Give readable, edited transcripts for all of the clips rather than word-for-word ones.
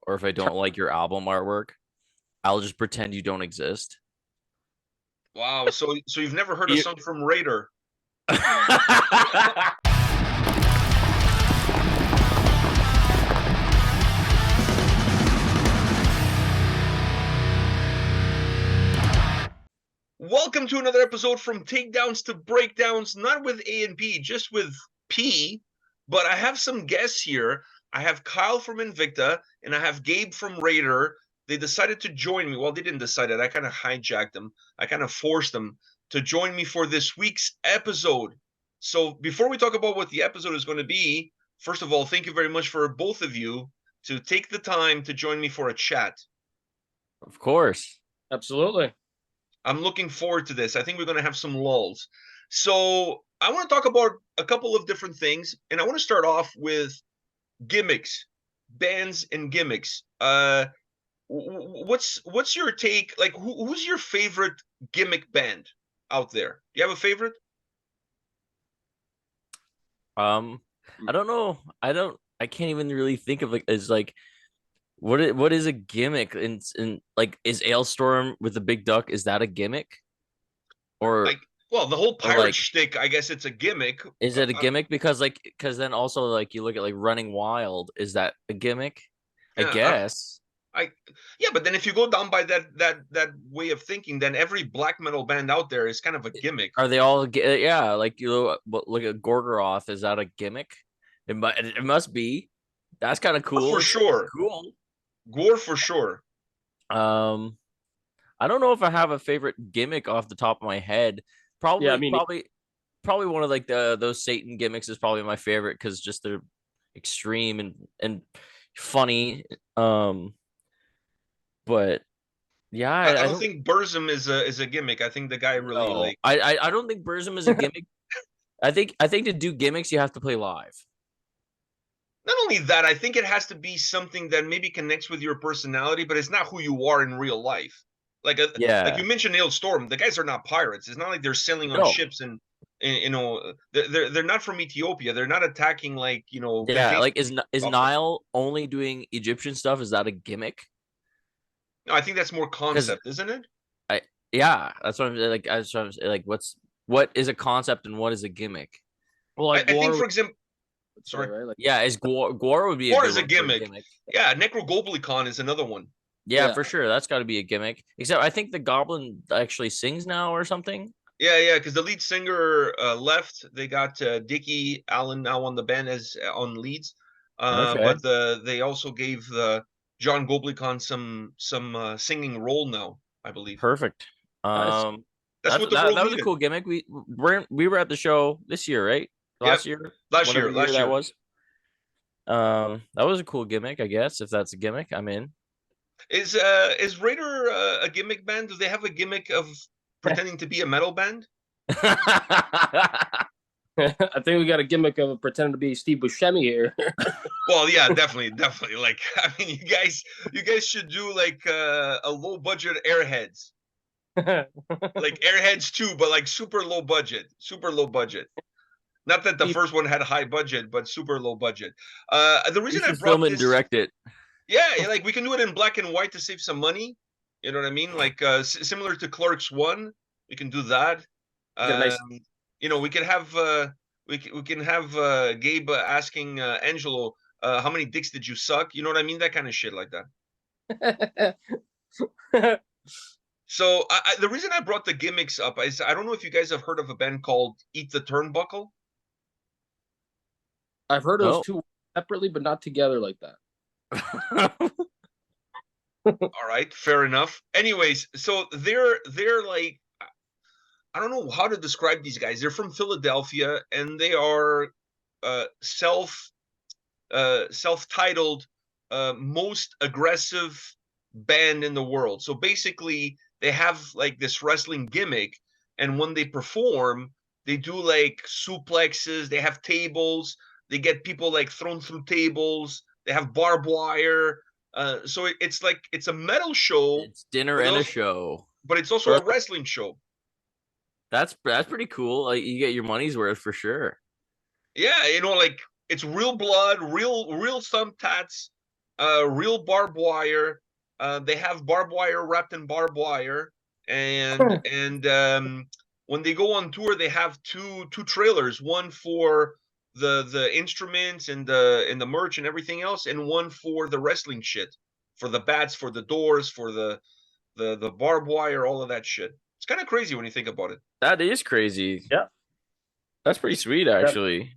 or if I don't like your album artwork, I'll just pretend you don't exist. Wow. So you've never heard a song from Raider? Welcome to another episode from Takedowns to Breakdowns, not with A&P, just with P. But I have some guests here. I have Kyle from Invicta, and I have Gabe from Raider. They decided to join me. Well, they didn't decide it. I kind of hijacked them. I kind of forced them to join me for this week's episode. So before we talk about what the episode is going to be, first of all, thank you very much for both of you to take the time to join me for a chat. Of course. Absolutely. I'm looking forward to this. I think we're going to have some lulls. So I want to talk about a couple of different things, and I want to start off with gimmicks, bands and gimmicks. What's your take? Like, who's your favorite gimmick band out there? Do you have a favorite? I don't know. I can't even really think of what is a gimmick in like, is Ailstorm with the big duck, is that a gimmick? Or well, the whole pirate shtick, I guess it's a gimmick. Is it a gimmick? Because then also, like, you look at like Running Wild, is that a gimmick? I guess. Yeah, but then if you go down by that way of thinking, then every black metal band out there is kind of a gimmick. Are they all? Yeah, like, look at Gorgoroth. Is that a gimmick? It must be. That's kind of cool. For sure. Cool. Gore for sure. I don't know if I have a favorite gimmick off the top of my head. Probably one of like those Satan gimmicks is probably my favorite, because just they're extreme and funny. But yeah, I don't think Burzum is a gimmick. I think the guy really I don't think Burzum is a gimmick. I think to do gimmicks you have to play live. Not only that, I think it has to be something that maybe connects with your personality, but it's not who you are in real life. Like you mentioned Ailstorm, the guys are not pirates. It's not like they're sailing on ships and they're not from Ethiopia. They're not attacking like, Yeah, like is Nile only doing Egyptian stuff? Is that a gimmick? No, I think that's more concept, isn't it? That's what I'm like. What is a concept and what is a gimmick? Well, I think, for example, is Gore would be Gore is a gimmick. Yeah, 𝗙𝗥𝗢𝗠 is another one. Yeah, for sure. That's got to be a gimmick. Except I think the Goblin actually sings now or something. Yeah, because the lead singer left. They got Dickie Allen now on the band as on leads. But they also gave John 𝗙𝗥𝗢𝗠 some singing role now, I believe. Perfect. That's what that was a cool gimmick. We were at the show this year, right? Last year that was. That was a cool gimmick, I guess. If that's a gimmick, I'm in. Is Raider a gimmick band? Do they have a gimmick of pretending to be a metal band? I think we got a gimmick of pretending to be Steve Buscemi here. Well, yeah, definitely. Like, I mean, you guys should do like a low budget Airheads. Like Airheads 2, but like super low budget. Not that the first one had a high budget, but super low budget. The reason I brought film and direct it. Yeah, like we can do it in black and white to save some money. You know what I mean? Like similar to Clerks 1, we can do that. We can have we can have Gabe asking Angelo, how many dicks did you suck? You know what I mean? That kind of shit like that. So the reason I brought the gimmicks up is I don't know if you guys have heard of a band called Eat the Turnbuckle. I've heard those two separately, but not together like that. All right, fair enough. Anyways, so they're like, I don't know how to describe these guys. They're from Philadelphia, and they are self-titled most aggressive band in the world. So basically, they have like this wrestling gimmick, and when they perform, they do like suplexes. They have tables. They get people like thrown through tables. They have barbed wire. So it's like it's a metal show. It's dinner and a show, but it's also a wrestling show. That's pretty cool. Like, you get your money's worth for sure. Yeah, like it's real blood, real thumb tats. real barbed wire. They have barbed wire wrapped in barbed wire, and when they go on tour, they have two trailers, one for the instruments and the merch and everything else, and one for the wrestling shit, for the bats, for the doors, for the barbed wire, all of that shit. It's kind of crazy when you think about it. That is crazy. Yeah, that's pretty sweet, actually.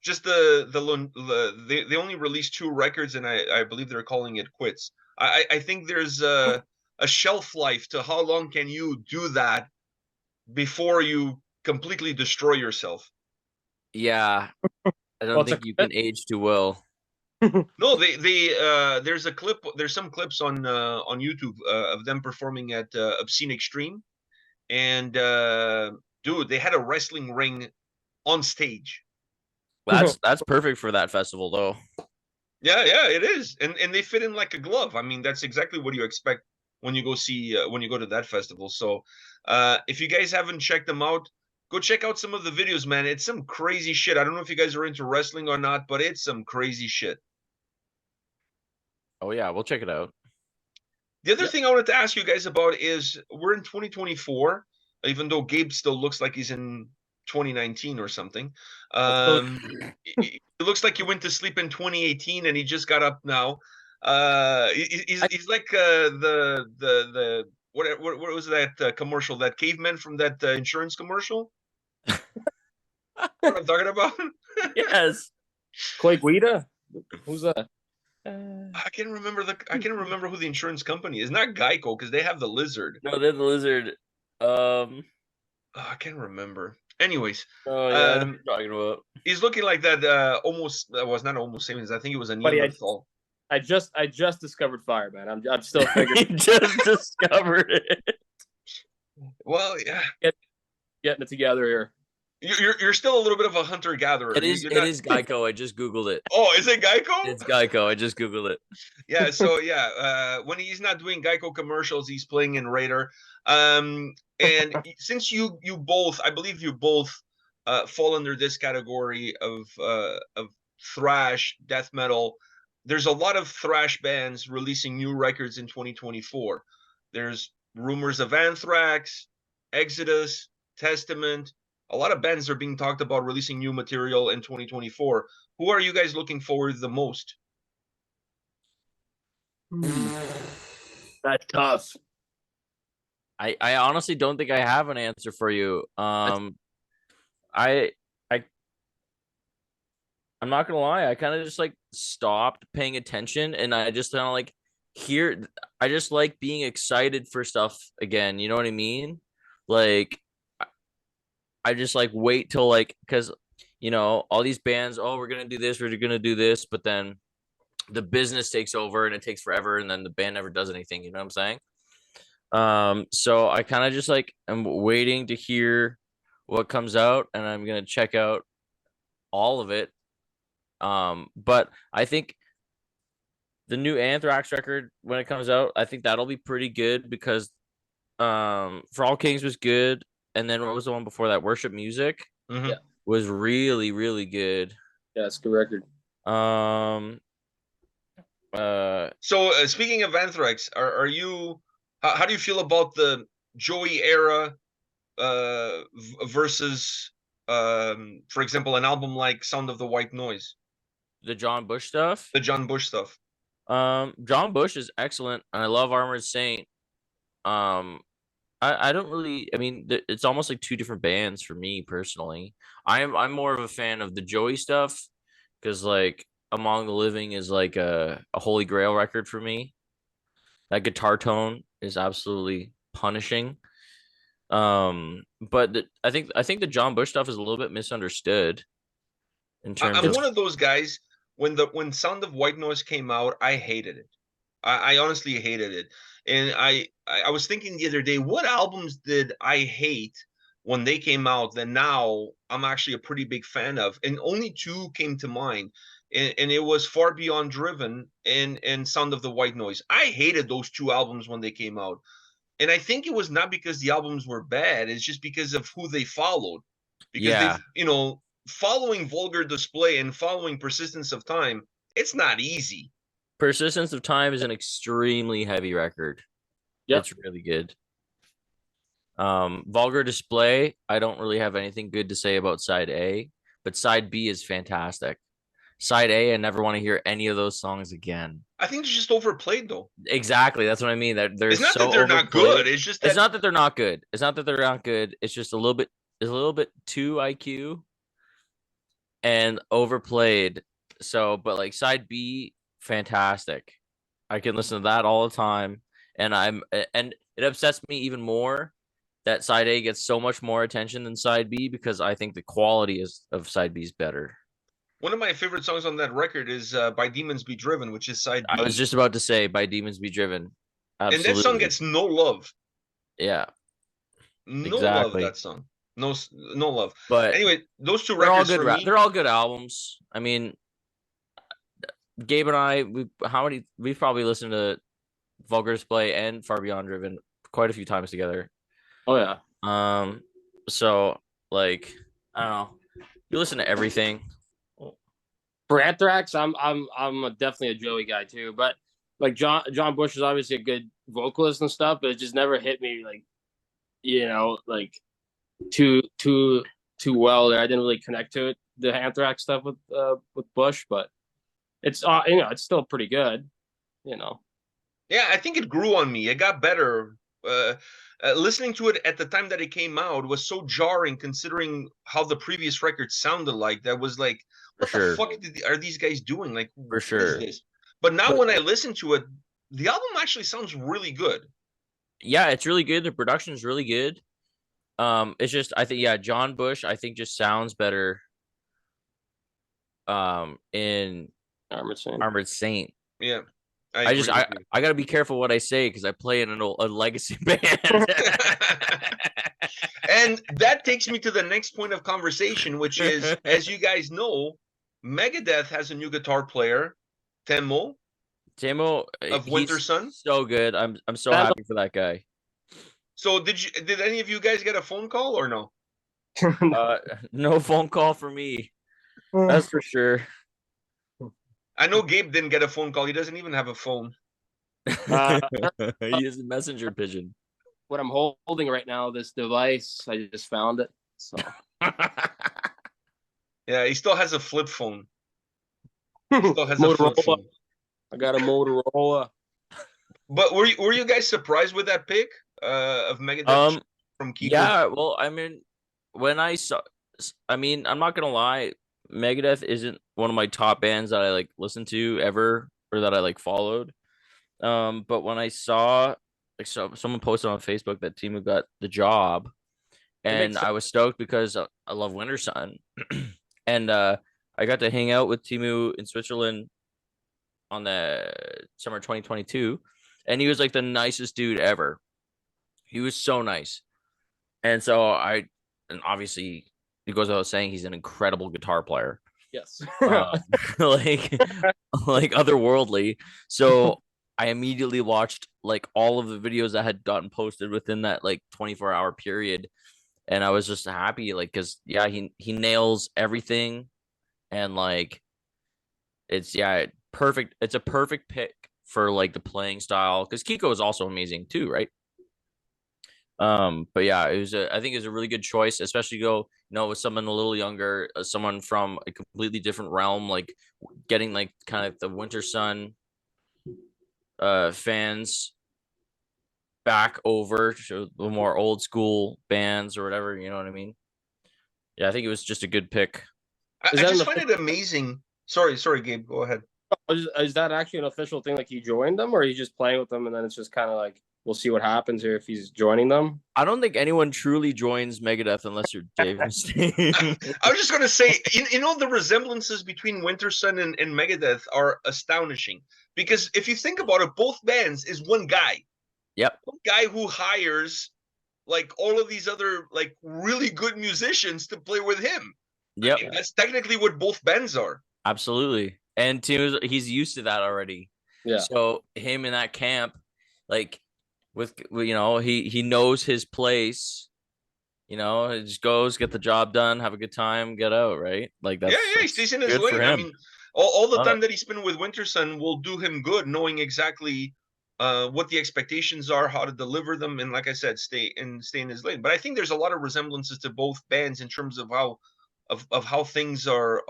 Just they only released 2 records, and I believe they're calling it quits. I think there's a shelf life to how long can you do that before you completely destroy yourself. Yeah, I don't think you can age too well. No, there's a clip. There's some clips on YouTube of them performing at Obscene Extreme, and dude, they had a wrestling ring on stage. That's perfect for that festival, though. Yeah, it is, and they fit in like a glove. I mean, that's exactly what you expect when you go see when you go to that festival. So, if you guys haven't checked them out, go check out some of the videos, man. It's some crazy shit. I don't know if you guys are into wrestling or not, but it's some crazy shit. Oh yeah, we'll check it out. The other thing I wanted to ask you guys about is we're in 2024, even though Gabe still looks like he's in 2019 or something. It looks like he went to sleep in 2018 and he just got up now. He's like the what was that commercial, that caveman from that insurance commercial? What I'm talking about? Yes. 𝗙𝗥𝗢𝗠? Who's that? I can't remember who the insurance company is. Not Geico, because they have the lizard. No, they're the lizard. I can't remember. Anyways, oh yeah, I know what you're talking about. He's looking like that. Almost was not almost same. I think it was a Neanderthal. I just discovered fire, man. I'm still figuring. You just discovered it. Well, yeah, getting it together here. You're still a little bit of a hunter gatherer. It is Geico. I just Googled it. Oh, is it Geico? It's Geico. I just Googled it. Yeah. So yeah, when he's not doing Geico commercials, he's playing in Raider. And since you both, I believe you both fall under this category of thrash, death metal. There's a lot of thrash bands releasing new records in 2024. There's rumors of Anthrax, Exodus, Testament. A lot of bands are being talked about releasing new material in 2024. Who are you guys looking forward to the most? That's tough. I honestly don't think I have an answer for you. I'm not gonna lie. I kind of just like stopped paying attention, and I just kind of like I just like being excited for stuff again. You know what I mean? Like, I just like wait till because all these bands, oh, we're gonna do this, but then the business takes over and it takes forever, and then the band never does anything. You know what I'm saying? So I kind of just like I'm waiting to hear what comes out, and I'm gonna check out all of it. But I think the new Anthrax record, when it comes out, I think that'll be pretty good because For All Kings was good. And then what was the one before that? Worship Music was really, really good. Yeah, it's a good record. So speaking of Anthrax, are you? How do you feel about the Joey era versus, for example, an album like Sound of the White Noise? The John Bush stuff. The John Bush stuff. John Bush is excellent, and I love Armored Saint. I don't really. I mean, it's almost like 2 different bands for me personally. I'm more of a fan of the Joey stuff because like Among the Living is like a holy grail record for me. That guitar tone is absolutely punishing. But I think the John Bush stuff is a little bit misunderstood. In terms, I'm one of those guys. When Sound of White Noise came out, I hated it. I honestly hated it. And I was thinking the other day, what albums did I hate when they came out that now I'm actually a pretty big fan of? And only 2 came to mind. And it was Far Beyond Driven and Sound of the White Noise. I hated those 2 albums when they came out. And I think it was not because the albums were bad. It's just because of who they followed. Because following Vulgar Display and following Persistence of Time, it's not easy. Persistence of Time is an extremely heavy record. Yep. It's really good. Vulgar Display, I don't really have anything good to say about side A, but side B is fantastic. Side A, I never want to hear any of those songs again. I think it's just overplayed, though. Exactly, that's what I mean. It's not that they're not good. It's just that... it's not that they're not good. It's not that they're not good. It's just a little bit too IQ and overplayed. So, but like side B, fantastic. I can listen to that all the time, and it upsets me even more that side A gets so much more attention than side B because I think the quality of side B is better. One of my favorite songs on that record is By Demons Be Driven, which is side B. I was just about to say By Demons Be Driven. Absolutely. And that song gets no love. Yeah. No love, that song. No love. But anyway, those two records for me... They're all good albums. I mean, Gabe and I, we've probably listened to Vulgar Display and Far Beyond Driven quite a few times together. Oh yeah. So like, I don't know. You listen to everything. For Anthrax, I'm definitely a Joey guy too. But like John Bush is obviously a good vocalist and stuff, but it just never hit me like, like too well there. I didn't really connect to it, the Anthrax stuff with Bush, but it's it's still pretty good, Yeah, I think it grew on me. It got better. Listening to it at the time that it came out was so jarring, considering how the previous record sounded like. That was like, what the fuck are these guys doing? Like, for sure. But now when I listen to it, the album actually sounds really good. Yeah, it's really good. The production is really good. It's just, I think, John Bush, I think, just sounds better. In Armored Saint. Yeah. I got to be careful what I say because I play in a legacy band. And that takes me to the next point of conversation, which is, as you guys know, Megadeth has a new guitar player, 𝗙𝗥𝗢𝗠 of WinterSun. So good. I'm so happy for that guy. So did any of you guys get a phone call or no? No phone call for me. That's for sure. I know Gabe didn't get a phone call. He doesn't even have a phone. He is a messenger pigeon. What I'm holding right now, this device, I just found it. So yeah, he still has a flip phone. He still has a flip phone. I got a Motorola. But were you guys surprised with that pick of Megadeth from Kiko? Yeah, well, I mean, when I saw, I'm not gonna lie, Megadeth isn't one of my top bands that I like listened to ever or that I like followed. But when I saw someone posted on Facebook that 𝗙𝗥𝗢𝗠 got the job, and I was stoked because I love WinterSun, and I got to hang out with 𝗙𝗥𝗢𝗠 in Switzerland on the summer 2022, and he was like the nicest dude ever. He was so nice, and so and obviously it goes without saying he's an incredible guitar player. Yes, like otherworldly. So I immediately watched like all of the videos that had gotten posted within that like 24-hour period, and I was just happy, like, because he nails everything, and like it's perfect. It's a perfect pick for like the playing style, because Kiko is also amazing too, right? But yeah, I think it was a really good choice, especially with someone a little younger, someone from a completely different realm, like getting like kind of the WinterSun fans back over to the more old school bands or whatever, you know what I mean? Yeah, I think it was just a good pick. I just find it amazing. Sorry, Gabe, go ahead. Is that actually an official thing? Like, he joined them, or he's just playing with them, and then it's just kind of like, we'll see what happens here if he's joining them? I don't think anyone truly joins Megadeth unless you're Dave Mustaine. I was just going to say, the resemblances between WinterSun and Megadeth are astonishing. Because if you think about it, both bands is one guy. Yep. One guy who hires, like, all of these other, like, really good musicians to play with him. Yep. I mean, that's technically what both bands are. Absolutely. And he's used to that already. Yeah. So him in that camp, like, he knows his place, he just goes, get the job done, have a good time, get out, right? Like, that's he stays in his lane. I mean, All the time that he spent with Winterson will do him good, knowing exactly what the expectations are, how to deliver them, and like I said, stay in his lane. But I think there's a lot of resemblances to both bands in terms of how things are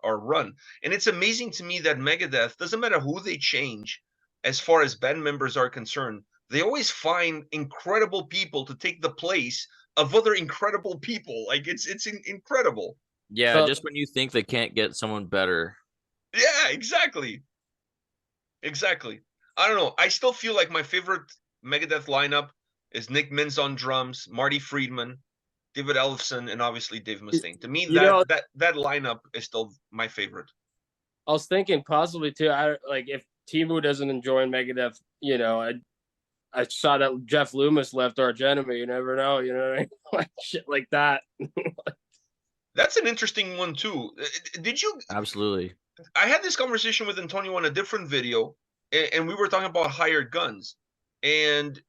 run. And it's amazing to me that Megadeth, doesn't matter who they change as far as band members are concerned, they always find incredible people to take the place of other incredible people. Like it's incredible. Yeah, just when you think they can't get someone better. Yeah, exactly. Exactly. I don't know. I still feel like my favorite Megadeth lineup is Nick Mintz on drums, Marty Friedman, David Ellefson, and obviously Dave Mustaine. To me, that lineup is still my favorite. I was thinking possibly too. If Timo doesn't enjoy Megadeth, I saw that Jeff Loomis left Arch Enemy. You never know, you know what I mean? Like shit like that. That's an interesting one too. Did you? Absolutely. I had this conversation with Antonio on a different video, and we were talking about hired guns. And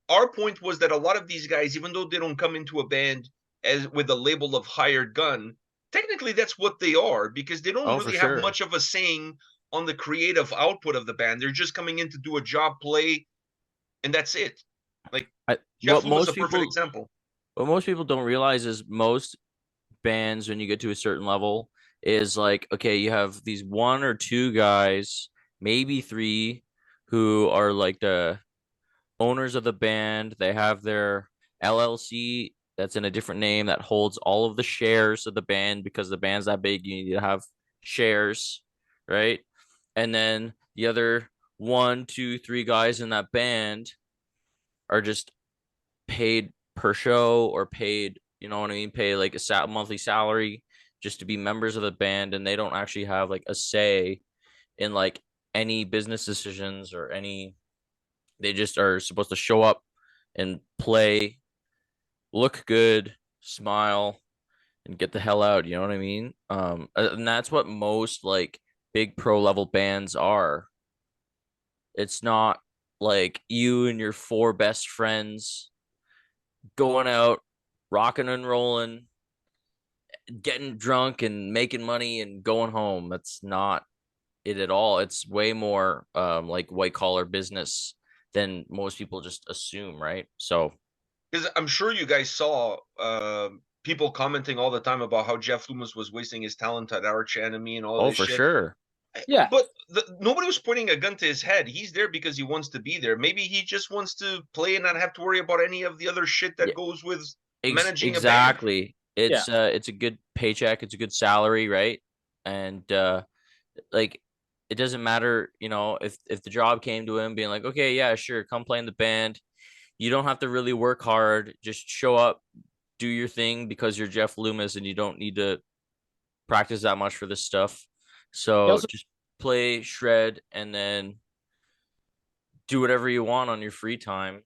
our point was that a lot of these guys, even though they don't come into a band as with the label of hired gun, technically that's what they are, because they don't really have much of a saying on the creative output of the band. They're just coming in to do a job, play, and that's it. Like Jeff Loomis is a perfect example. What most people don't realize is most bands, when you get to a certain level, is like, okay, you have these 1 or 2 guys, maybe 3, who are like the owners of the band. They have their LLC that's in a different name that holds all of the shares of the band, because the band's that big, you need to have shares, right? And then the other 1, 2, 3 guys in that band are just paid per show, or paid, you know what I mean, pay like a monthly salary just to be members of the band, and they don't actually have like a say in like any business decisions or any. They just are supposed to show up and play, look good, smile, and get the hell out. You know what I mean? And that's what most like big pro level bands are. It's not like you and your 4 best friends going out, rocking and rolling, getting drunk and making money and going home. That's not it at all. It's way more like white collar business than most people just assume, right? So, because I'm sure you guys saw people commenting all the time about how Jeff Loomis was wasting his talent at Arch Enemy and all this shit. Oh, for sure. Yeah, but nobody was pointing a gun to his head. He's there because he wants to be there. Maybe he just wants to play and not have to worry about any of the other shit that goes with managing exactly. A band. It's a good paycheck. It's a good salary, right? And like, it doesn't matter, if the job came to him being like, okay, yeah, sure, come play in the band. You don't have to really work hard. Just show up, do your thing, because you're Jeff Loomis and you don't need to practice that much for this stuff. So just play, shred, and then do whatever you want on your free time,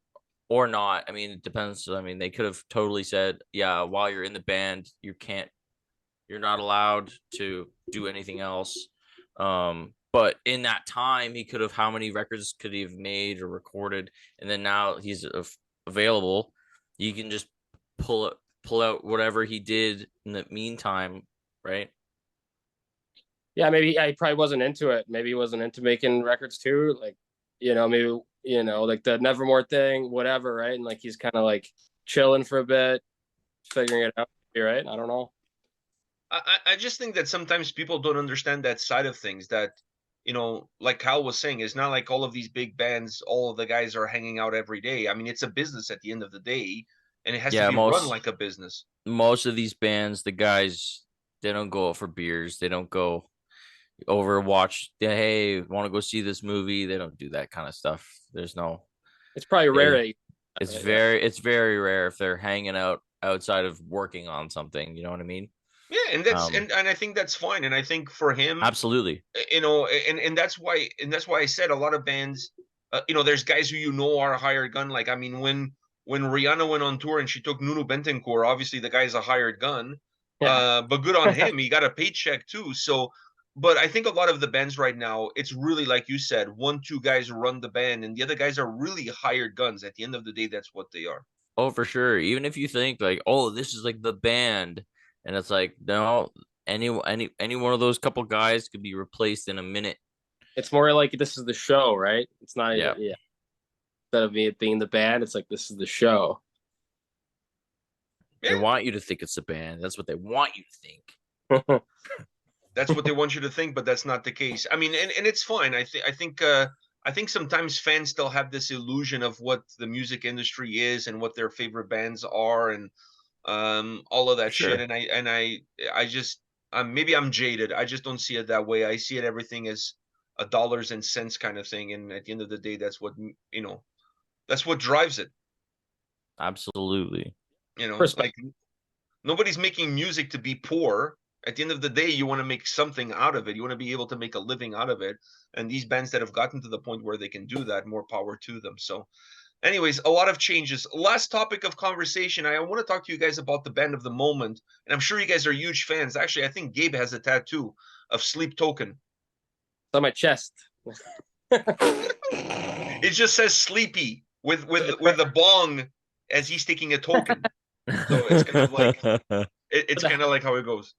or not. I mean, it depends. I mean, they could have totally said, yeah, while you're in the band, you're not allowed to do anything else. But in that time, he could have, how many records could he have made or recorded? And then now he's available. You can just pull out whatever he did in the meantime, right? Yeah, maybe he probably wasn't into it. Maybe he wasn't into making records too. Like, maybe, like the Nevermore thing, whatever, right? And like he's kind of like chilling for a bit, figuring it out, right? I don't know. I just think that sometimes people don't understand that side of things, that, like Kyle was saying, it's not like all of these big bands, all of the guys are hanging out every day. I mean, it's a business at the end of the day, and it has to be run like a business. Most of these bands, the guys, they don't go out for beers. They don't go over watch. Hey, want to go see this movie? They don't do that kind of stuff. There's no. It's probably rare. It's very rare if they're hanging out outside of working on something. You know what I mean? Yeah, and that's and I think that's fine. And I think for him, absolutely, and that's why I said a lot of bands, there's guys who are hired gun. Like, I mean, when Rihanna went on tour and she took Nuno Bentencourt, obviously the guy's a hired gun. Yeah. But good on him. He got a paycheck too. So, but I think a lot of the bands right now, it's really like you said, 1, 2 guys run the band, and the other guys are really hired guns. At the end of the day, that's what they are. Oh, for sure. Even if you think like, oh, this is like the band. And it's like, no, Any one of those couple guys could be replaced in a minute. It's more like this is the show, right? It's not Yeah. even, instead of it being the band, it's like this is the show. They want you to think it's a band. That's what they want you to think. That's what they want you to think, but that's not the case. I mean, and it's fine. I think sometimes fans still have this illusion of what the music industry is and what their favorite bands are, and all of that shit. And I just maybe I'm jaded. I just don't see it that way. I see it everything as a dollars and cents kind of thing. And at the end of the day, that's what that's what drives it. Absolutely. Like nobody's making music to be poor. At the end of the day, you want to make something out of it. You want to be able to make a living out of it. And these bands that have gotten to the point where they can do that, more power to them. So anyways, a lot of changes. Last topic of conversation. I want to talk to you guys about the band of the moment. And I'm sure you guys are huge fans. Actually, I think Gabe has a tattoo of 𝗙𝗥𝗢𝗠 𝗧𝗢 It's on my chest. It just says sleepy with the bong as he's taking a token. So it's kind of like it's kind of like how it goes.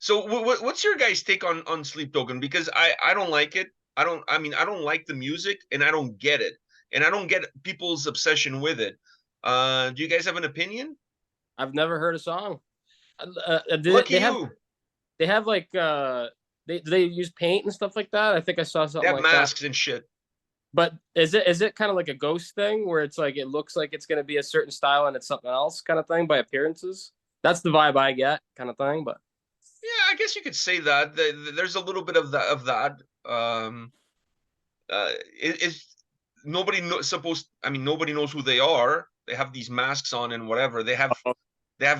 So what's your guys' take on 𝗙𝗥𝗢𝗠 𝗧𝗢? Because I don't like it. I don't like the music, and I don't get it. And I don't get people's obsession with it. Do you guys have an opinion? I've never heard a song. Lucky you. They have like they use paint and stuff like that. I think I saw something. They have like masks and shit. But is it kind of like a ghost thing where it's like it looks like it's going to be a certain style and it's something else kind of thing by appearances? That's the vibe I get, kind of thing. But yeah, I guess you could say that. There's a little bit of that. Nobody knows who they are. They have these masks on and whatever. They have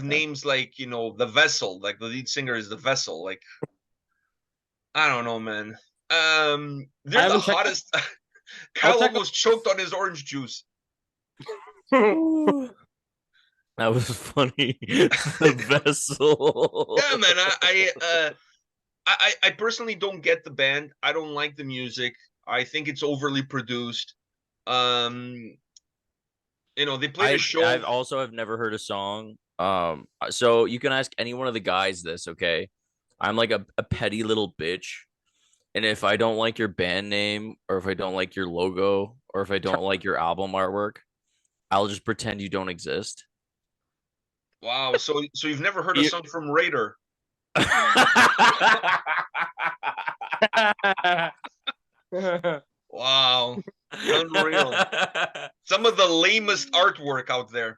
names like, the Vessel, like the lead singer is the Vessel. Like, I don't know, man. They're the hottest. Kyle almost choked on his orange juice. That was funny. The Vessel. Yeah, man. I personally don't get the band. I don't like the music. I think it's overly produced. They played a show. I also have never heard a song. So you can ask any one of the guys this, okay? I'm like a petty little bitch. And if I don't like your band name, or if I don't like your logo, or if I don't like your album artwork, I'll just pretend you don't exist. Wow. So you've never heard a song from Raider? Wow. Unreal. Some of the lamest artwork out there.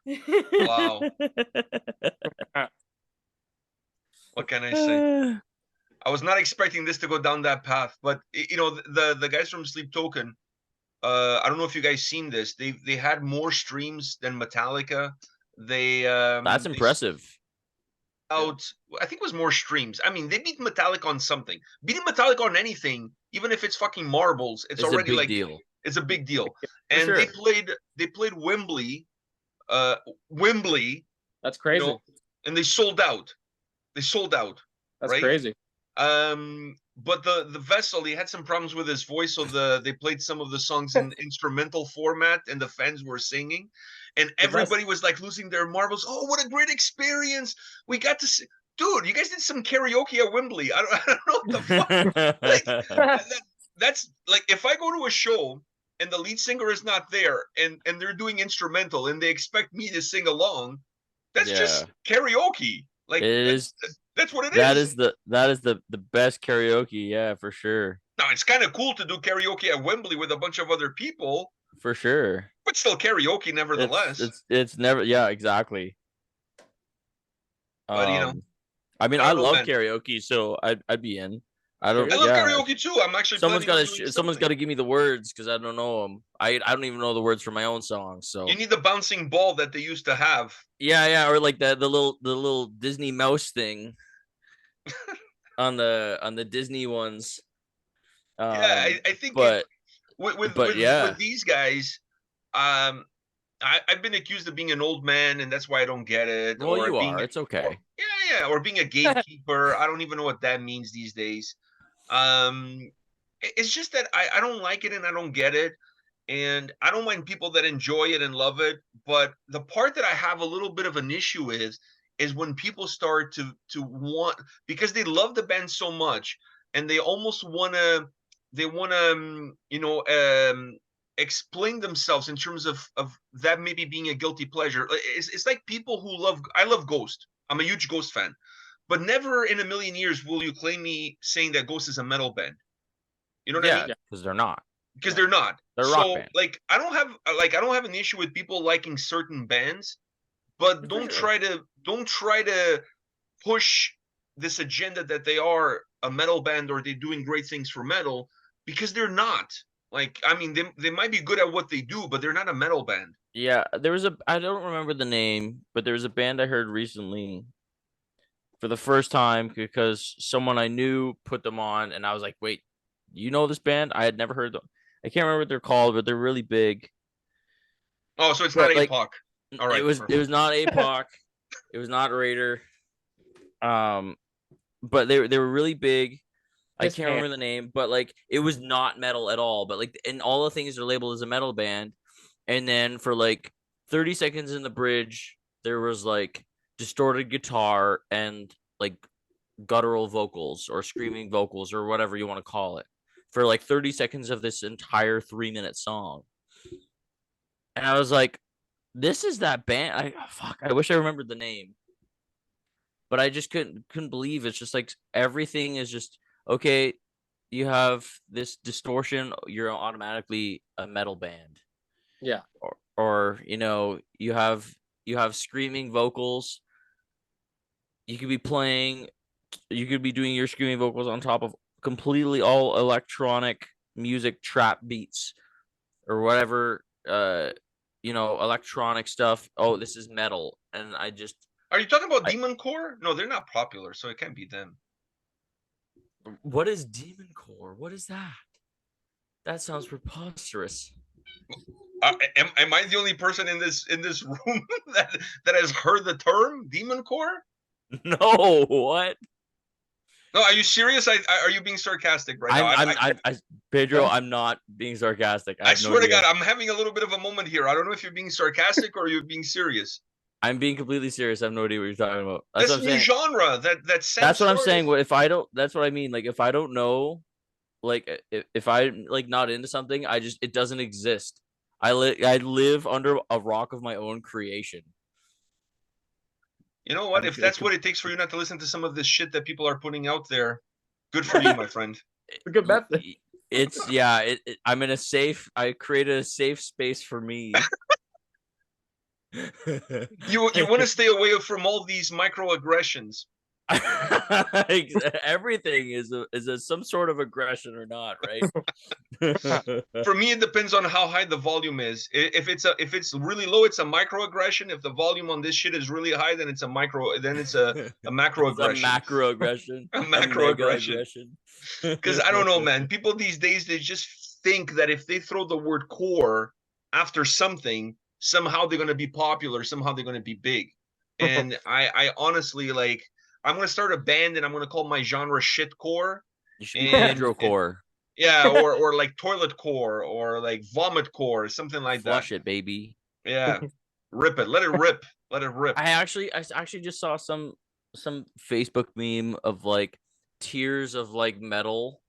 Wow. What can I say? I was not expecting this to go down that path, but the guys from 𝗙𝗥𝗢𝗠, I don't know if you guys seen this. They had more streams than Metallica. That's impressive. I think it was more streams. I mean, they beat Metallica on something. Beating Metallica on anything, even if it's fucking marbles, it's already like deal. It's a big deal. And sure. they played Wembley. Wembley. That's crazy. And they sold out. That's right? Crazy. But the Vessel, he had some problems with his voice, so they played some of the songs in instrumental format, and the fans were singing, and everybody was like losing their marbles. Oh, what a great experience! We got to see, dude. You guys did some karaoke at Wembley. I don't know what the fuck. That's like if I go to a show and the lead singer is not there, and they're doing instrumental, and they expect me to sing along. That's just karaoke. Like it is. That's what it is. That is the best karaoke, yeah, for sure. Now it's kind of cool to do karaoke at Wembley with a bunch of other people, for sure. But still karaoke, nevertheless. It's never, yeah, exactly. But I mean, I love karaoke, so I'd be in. I love karaoke too. I'm actually someone's got to give me the words because I don't know them. I don't even know the words for my own songs. So you need the bouncing ball that they used to have. Yeah, or like the little Disney mouse thing on the Disney ones. I think. But with these guys, I've been accused of being an old man, and that's why I don't get it. Well, you are. It's okay. Or being a gatekeeper. I don't even know what that means these days. It's just that I don't like it and I don't get it. And I don't mind people that enjoy it and love it. But the part that I have a little bit of an issue with is when people start to want, because they love the band so much and they almost want to explain themselves in terms of that maybe being a guilty pleasure. It's like people who I love Ghost. I'm a huge Ghost fan, but never in a million years will you claim me saying that Ghost is a metal band. You know what I mean? Because they're not. Because they're not. They're a rock band. Like I don't have an issue with people liking certain bands, but don't try to push this agenda that they are a metal band or they're doing great things for metal, because they're not. Like, I mean, they might be good at what they do, but they're not a metal band. Yeah, there was I don't remember the name, but there was a band I heard recently for the first time because someone I knew put them on, and I was like, wait, you know this band? I had never heard them. I can't remember what they're called, but they're really big. Oh, so it's not like, APOC. All right. It was not APOC. It was not Raider. But they were really big. I can't remember the name, but like it was not metal at all. But like, and all the things are labeled as a metal band. And then for like 30 seconds in the bridge, there was like distorted guitar and like guttural vocals or screaming vocals or whatever you want to call it for like 30 seconds of this entire 3-minute song. And I was like, this is that band. I wish I remembered the name. But I just couldn't believe it's just like everything is just okay. You have this distortion, you're automatically a metal band. Yeah. Or you have screaming vocals. You could be doing your screaming vocals on top of completely all electronic music, trap beats or whatever, electronic stuff. Oh, this is metal. And I just. Are you talking about Demon Core? No, they're not popular, so it can't be them. What is Demon Core? What is that? That sounds preposterous. Am I the only person in this room that has heard the term Demon Core? No, what? No, are you serious? Are you being sarcastic right now? Pedro, I'm not being sarcastic. I swear to God, I'm having a little bit of a moment here. I don't know if you're being sarcastic or you're being serious. I'm being completely serious. I have no idea what you're talking about. That's a new genre. That's what I'm saying. If I don't, that's what I mean. Like, if I don't know, like, if I'm like not into something, it doesn't exist. I live under a rock of my own creation. You know what? If that's what it takes for you not to listen to some of this shit that people are putting out there, good for you, my friend. It's a good method. I'm in a safe. I created a safe space for me. You want to stay away from all these microaggressions. Everything is some sort of aggression or not, right? For me, it depends on how high the volume is. If it's really low, it's a microaggression. If the volume on this shit is really high, then it's a macroaggression. A macroaggression. A macroaggression. Because I don't know, man. People these days, they just think that if they throw the word core after something, somehow they're going to be popular. Somehow they're going to be big. And I honestly, like, I'm going to start a band and I'm going to call my genre shitcore. You should be hydrocore. Yeah, or like toilet core or like vomit core, something like that. Flush it, baby. Yeah. Rip it. Let it rip. Let it rip. I actually just saw some Facebook meme of like tiers of like metal,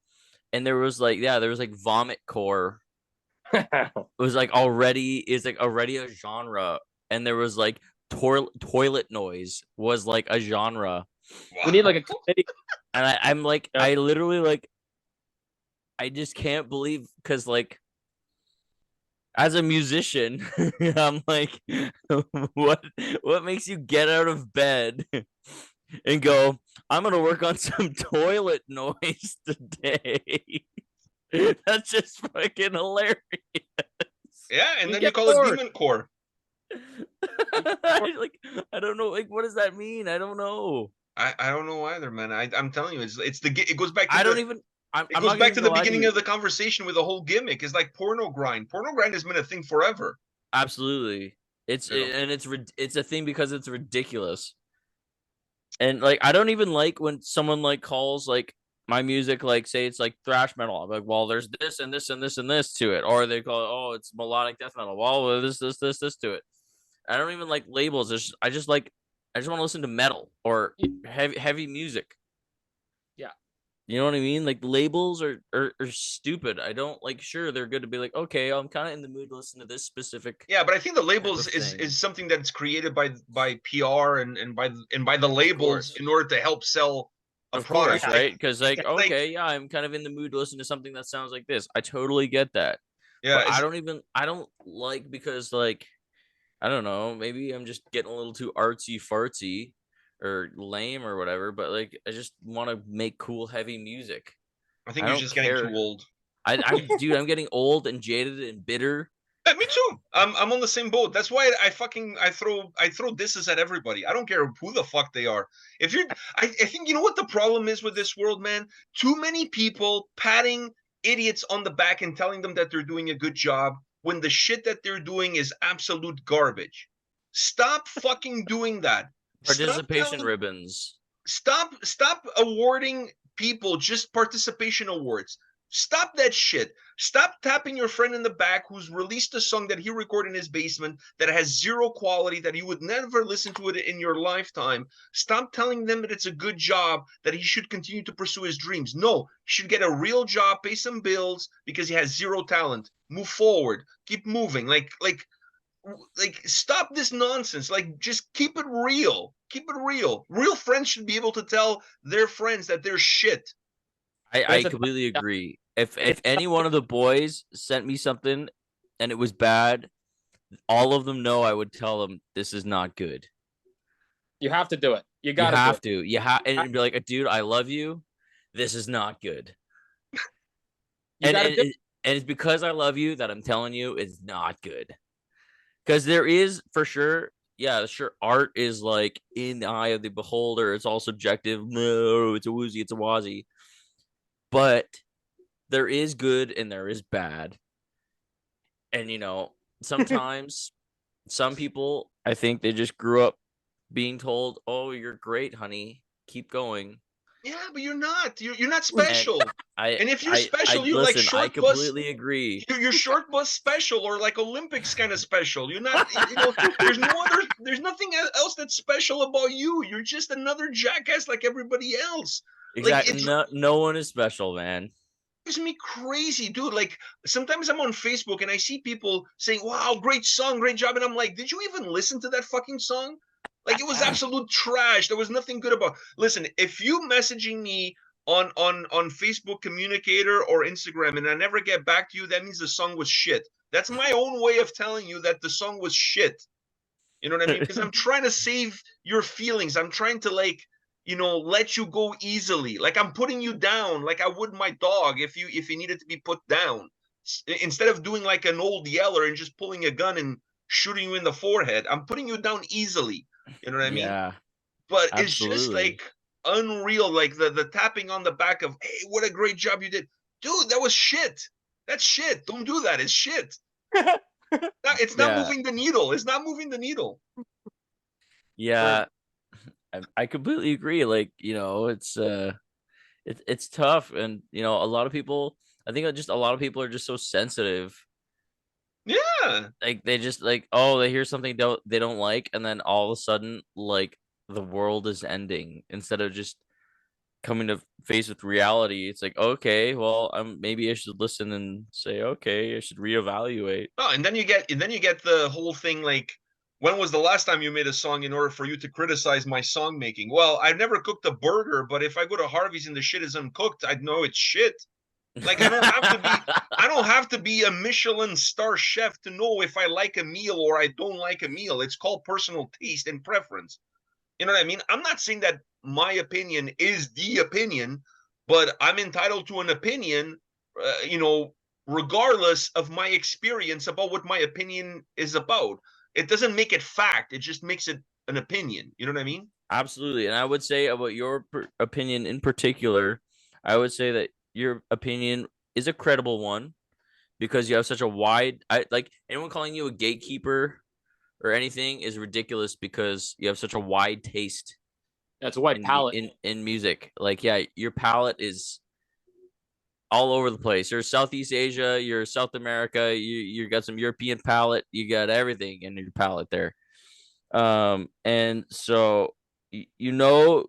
and there was like vomit core. It was like already a genre, and there was like toilet noise was like a genre. Wow. We need like a committee. And I'm like, I literally like, I just can't believe, because like, as a musician, I'm like, what makes you get out of bed and go, I'm gonna work on some toilet noise today? That's just fucking hilarious. Yeah, and then you call it Demon Core. I don't know. Like, what does that mean? I don't know. I don't know either, man. I'm telling you, it goes back to it goes back to the beginning of the conversation with the whole gimmick. It's like porno grind. Porno grind has been a thing forever. Absolutely. It's a thing because it's ridiculous. And like, I don't even like when someone like calls like my music, like, say it's like thrash metal. I'm like, well, there's this and this and this and this to it. Or they call it, oh, it's melodic death metal. Well, this to it. I don't even like labels. I just like I just want to listen to metal or heavy music. Yeah. You know what I mean? Like labels are stupid. I don't like. Sure, they're good to be like, okay, I'm kind of in the mood to listen to this specific. Yeah, but I think the labels is something that's created by PR and by the labels in order to help sell a product, right? Because like, okay, yeah, I'm kind of in the mood to listen to something that sounds like this. I totally get that. Yeah, but I don't like because like, I don't know, maybe I'm just getting a little too artsy fartsy or lame or whatever. But like, I just want to make cool heavy music. I think you're just getting too old. Dude, I'm getting old and jaded and bitter. Yeah, me too. I'm on the same boat. That's why I throw disses at everybody. I don't care who the fuck they are. If you're, I think you know what the problem is with this world, man. Too many people patting idiots on the back and telling them that they're doing a good job when the shit that they're doing is absolute garbage. Stop fucking doing that. Participation ribbons. Stop awarding people just participation awards. Stop that shit. Stop tapping your friend in the back who's released a song that he recorded in his basement that has zero quality, that he would never listen to it in your lifetime. Stop telling them that it's a good job, that he should continue to pursue his dreams. No, he should get a real job, pay some bills because he has zero talent. Move forward. Keep moving. Like stop this nonsense. Like, just keep it real. Keep it real. Real friends should be able to tell their friends that they're shit. I completely agree. If any one of the boys sent me something and it was bad, all of them know I would tell them this is not good. You have to do it. You have to. You have, and be like, dude, I love you. This is not good. And it's because I love you that I'm telling you it's not good. Because there is, for sure, yeah, sure, art is like in the eye of the beholder. It's all subjective. No, it's a woozy, it's a wazzy. But there is good and there is bad. And, you know, sometimes some people, I think they just grew up being told, oh, you're great, honey. Keep going. Yeah, but you're not. You're not special. And if you're special, you're listen, like short I completely agree. You're short bus special or like Olympics kind of special. You're not. There's nothing else that's special about you. You're just another jackass like everybody else. Exactly. Like, no one is special, man. It drives me crazy, dude. Like, sometimes I'm on Facebook and I see people saying, "Wow, great song, great job," and I'm like, "Did you even listen to that fucking song?" Like, it was absolute trash. There was nothing good about it. Listen, if you messaging me on Facebook Communicator or Instagram and I never get back to you, that means the song was shit. That's my own way of telling you that the song was shit. You know what I mean? Because I'm trying to save your feelings. I'm trying to, like, you know, let you go easily. Like, I'm putting you down like I would my dog if he needed to be put down. Instead of doing like an old yeller and just pulling a gun and shooting you in the forehead, I'm putting you down easily. You know what I mean? Yeah. But absolutely. It's just like unreal. Like the tapping on the back of, hey, what a great job you did. Dude, that was shit. That's shit. Don't do that. It's shit. It's not moving the needle. It's not moving the needle. Yeah. I completely agree. Like, you know, it's tough. And, you know, a lot of people, I think just a lot of people are just so sensitive. Yeah. Like, they just like, oh, they hear something they don't like, and then all of a sudden, like, the world is ending instead of just coming to face with reality. It's like, okay, well, maybe I should listen and say, okay, I should reevaluate. Oh, and then you get the whole thing like, when was the last time you made a song in order for you to criticize my song making? Well, I've never cooked a burger, but if I go to Harvey's and the shit is uncooked, I'd know it's shit. Like, I don't have to be a Michelin star chef to know if I like a meal or I don't like a meal. It's called personal taste and preference. You know what I mean? I'm not saying that my opinion is the opinion, but I'm entitled to an opinion, you know, regardless of my experience about what my opinion is about. It doesn't make it fact. It just makes it an opinion. You know what I mean? Absolutely. And I would say about your opinion in particular, I would say that your opinion is a credible one because you have such a wide, like, anyone calling you a gatekeeper or anything is ridiculous because you have such a wide taste. That's a wide palette in music. Like, yeah, your palette is all over the place. You're Southeast Asia, you're South America, you got some European palette, you got everything in your palette there. And so you know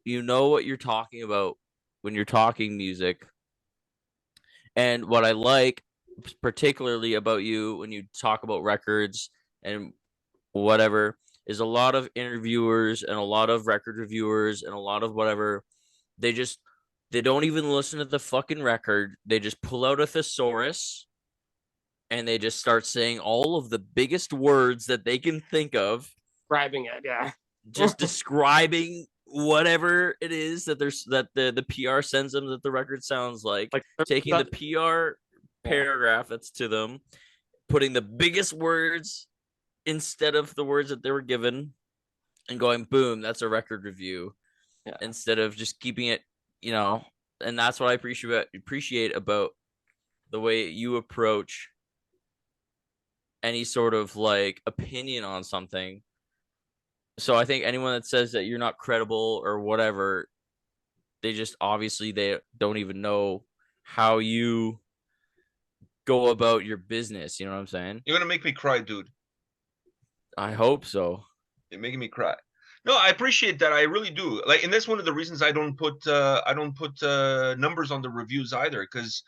what you're talking about when you're talking music. And what I like particularly about you when you talk about records and whatever is a lot of interviewers and a lot of record reviewers and a lot of whatever, they don't even listen to the fucking record. They just pull out a thesaurus and they just start saying all of the biggest words that they can think of. Describing it, yeah. Just describing whatever it is that the PR sends them that the record sounds like taking the PR paragraph that's to them, putting the biggest words instead of the words that they were given, and going, boom, that's a record review. Yeah. Instead of just keeping it, and that's what I appreciate about the way you approach any sort of like opinion on something. So I think anyone that says that you're not credible or whatever, they just obviously they don't even know how you go about your business. You know what I'm saying? You're gonna make me cry, dude. I hope so. You're making me cry. No, I appreciate that. I really do. Like, and that's one of the reasons I don't put numbers on the reviews either, because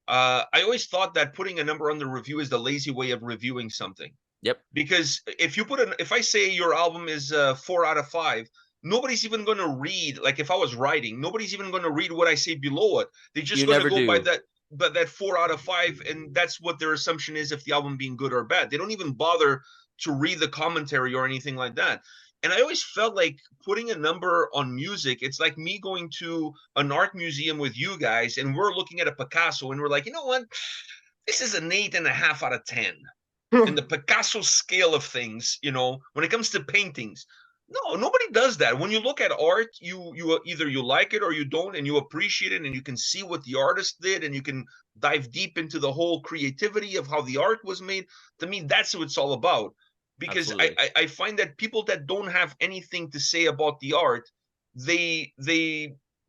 I always thought that putting a number on the review is the lazy way of reviewing something. Yep. Because if I say your album is 4 out of 5, nobody's even going to read. Like if I was writing, nobody's even going to read what I say below it. They're just going to go by that 4 out of 5, and that's what their assumption is if the album being good or bad. They don't even bother to read the commentary or anything like that. And I always felt like putting a number on music, it's like me going to an art museum with you guys, and we're looking at a Picasso, and we're like, you know what? This is an 8.5 out of 10. In the Picasso scale of things, when it comes to paintings. No, nobody does that. When you look at art, you either you like it or you don't, and you appreciate it, and you can see what the artist did, and you can dive deep into the whole creativity of how the art was made. To me, that's what it's all about. Because I find that people that don't have anything to say about the art, they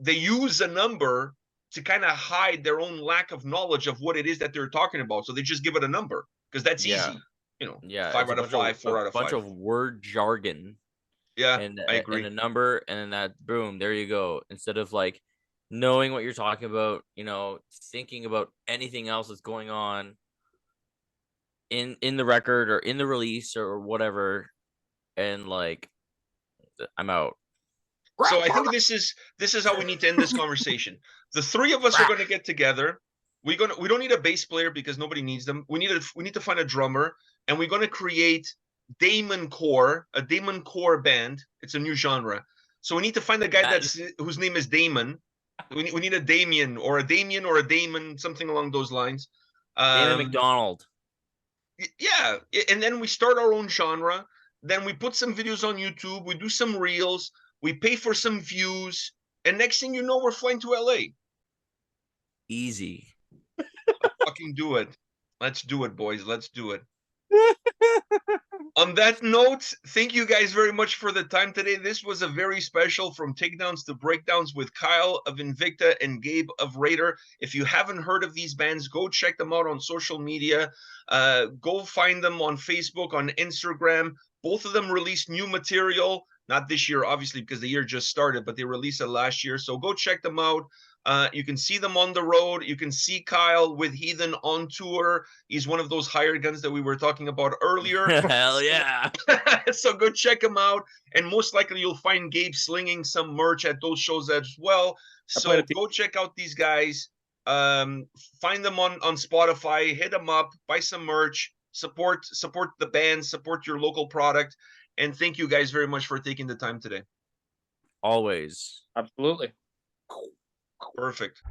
use a number to kind of hide their own lack of knowledge of what it is that they're talking about. So they just give it a number because that's easy. 5 out of 5, 4 out of 5. A bunch of word jargon. Yeah, and I agree. And a number, and then that, boom, there you go. Instead of like knowing what you're talking about, thinking about anything else that's going on in the record or in the release or whatever, and like, I'm out. So I think this is how we need to end this conversation. The three of us are going to get together. We don't need a bass player because nobody needs them. We need to find a drummer, and we're going to create Damoncore, a Damoncore band. It's a new genre. So we need to find a guy whose name is Damon. We need a Damien or a Damon, something along those lines. Damon McDonald. Yeah, and then we start our own genre. Then we put some videos on YouTube. We do some reels. We pay for some views, and next thing you know, we're flying to LA. Easy. Fucking do it. Let's do it, boys. Let's do it. On that note, thank you guys very much for the time today. This was a very special From Takedowns to Breakdowns with Kyle of Invicta and Gabe of Raider. If you haven't heard of these bands, go check them out on social media. Go find them on Facebook, on Instagram. Both of them released new material. Not this year, obviously, because the year just started, but they released it last year. So go check them out. You can see them on the road. You can see Kyle with Heathen on tour. He's one of those hired guns that we were talking about earlier. Hell yeah. So go check him out. And most likely you'll find Gabe slinging some merch at those shows as well. So go check out these guys. Find them on Spotify. Hit them up. Buy some merch. Support the band. Support your local product. And thank you guys very much for taking the time today. Always. Absolutely. Perfect.